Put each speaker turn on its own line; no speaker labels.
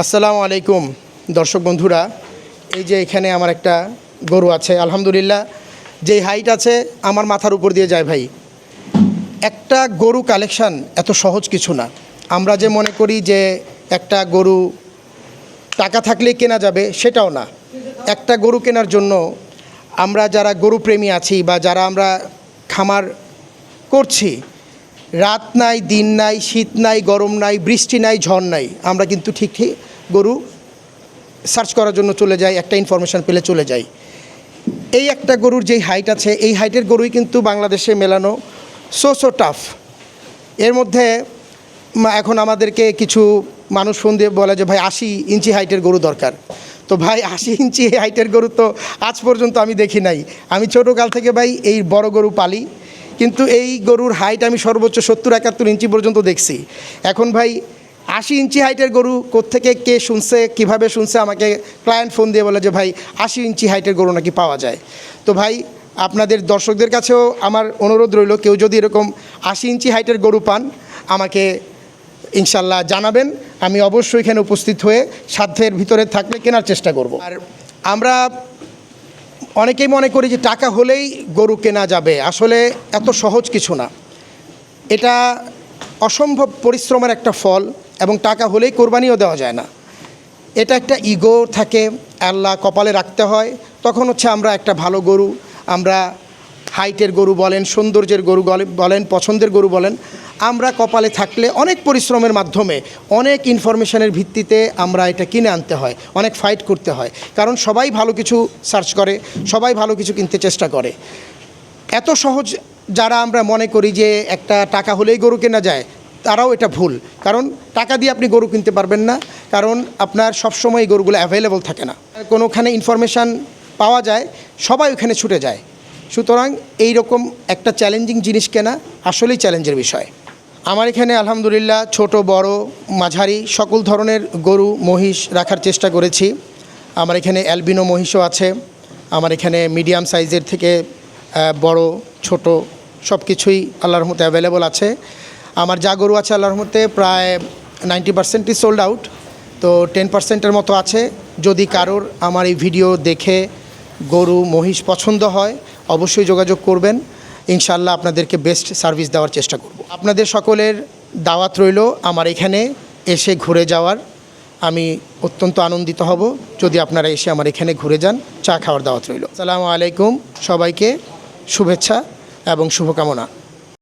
আসসালামু আলাইকুম দর্শক বন্ধুরা, এই যে এখানে আমার একটা গরু আছে, আলহামদুলিল্লাহ যেই হাইট আছে আমার মাথার উপর দিয়ে যায় ভাই। একটা গরু কালেকশান এত সহজ কিছু না। আমরা যে মনে করি যে একটা গরু টাকা থাকলেই কেনা যাবে, সেটাও না। একটা গরু কেনার জন্য আমরা যারা গরু প্রেমী আছি বা যারা আমরা খামার করছি, রাত নাই, দিন নাই, শীত নাই, গরম নাই, বৃষ্টি নাই, ঝড় নাই, আমরা কিন্তু ঠিক গরু সার্চ করার জন্য চলে যাই, একটা ইনফরমেশান পেলে চলে যাই। এই একটা গরুর যেই হাইট আছে, এই হাইটের গরুই কিন্তু বাংলাদেশে মেলানো সো টাফ। এর মধ্যে এখন আমাদেরকে কিছু মানুষ ফোন দিয়ে বলে যে ভাই 80 ইঞ্চি হাইটের গরু দরকার। তো ভাই 80 ইঞ্চি হাইটের গরু তো আজ পর্যন্ত আমি দেখি নাই। আমি ছোটোকাল থেকে ভাই এই বড় গরু পালি, কিন্তু এই গরুর হাইট আমি সর্বোচ্চ 70-71 ইঞ্চি পর্যন্ত দেখছি। এখন ভাই 80 ইঞ্চি হাইটের গরু কোত্থেকে কে শুনছে, কিভাবে শুনছে, আমাকে ক্লায়েন্ট ফোন দিয়ে বলে যে ভাই 80 ইঞ্চি হাইটের গরু নাকি পাওয়া যায়। তো ভাই আপনাদের দর্শকদের কাছেও আমার অনুরোধ রইল, কেউ যদি এরকম 80 ইঞ্চি হাইটের গরু পান আমাকে ইনশাল্লাহ জানাবেন। আমি অবশ্যই এখানে উপস্থিত হয়ে সাধ্যের ভিতরে থাকলে কেনার চেষ্টা করব। আর আমরা অনেকেই মনে করি যে টাকা হলেই গরু কেনা যাবে, আসলে এত সহজ কিছু না। এটা অসম্ভব পরিশ্রমের একটা ফল, এবং টাকা হলেই কোরবানিও দেওয়া যায় না। এটা একটা ইগো থাকে, আল্লাহ কপালে রাখতে হয়। তখন হচ্ছে আমরা একটা ভালো গরু, আমরা হাইটের গরু বলেন, সৌন্দর্যের গরু বলেন, পছন্দের গরু বলেন, আমরা কপালে থাকলে অনেক পরিশ্রমের মাধ্যমে, অনেক ইনফরমেশনের ভিত্তিতে আমরা এটা কিনে আনতে হয়, অনেক ফাইট করতে হয়। কারণ সবাই ভালো কিছু সার্চ করে, সবাই ভালো কিছু কিনতে চেষ্টা করে। এত সহজ যারা আমরা মনে করি যে একটা টাকা হলেই গরু কেনা যায়, তারাও এটা ভুল। কারণ টাকা দিয়ে আপনি গরু কিনতে পারবেন না, কারণ আপনার সবসময় এই গরুগুলো অ্যাভেলেবল থাকে না। কোনোখানে ইনফরমেশান পাওয়া যায়, সবাই ওখানে ছুটে যায়। সুতরাং এই রকম একটা চ্যালেঞ্জিং জিনিস কেনা আসলেই চ্যালেঞ্জের বিষয়। আমার এখানে আলহামদুলিল্লাহ ছোট বড় মাঝারি সকল ধরনের গরু মহিষ রাখার চেষ্টা করেছি। আমার এখানে অ্যালবিনো মহিষও আছে, আমার এখানে মিডিয়াম সাইজের থেকে বড় ছোট সব কিছুই আল্লাহর রহমতে অ্যাভেলেবল আছে। আমার যা গরু আছে আল্লাহর রহমতে প্রায় 90%ই সোল্ড আউট, তো 10%-এর মতো আছে। যদি কারোর আমার এই ভিডিও দেখে গরু মহিষ পছন্দ হয় অবশ্যই যোগাযোগ করবেন, ইনশাল্লাহ আপনাদেরকে বেস্ট সার্ভিস দেওয়ার চেষ্টা করব। আপনাদের সকলের দাওয়াত রইল আমার এখানে এসে ঘুরে যাওয়ার। আমি অত্যন্ত আনন্দিত হব যদি আপনারা এসে আমার এখানে ঘুরে যান। চা খাওয়ার দাওয়াত রইল। আসসালামু আলাইকুম, সবাইকে শুভেচ্ছা এবং শুভকামনা।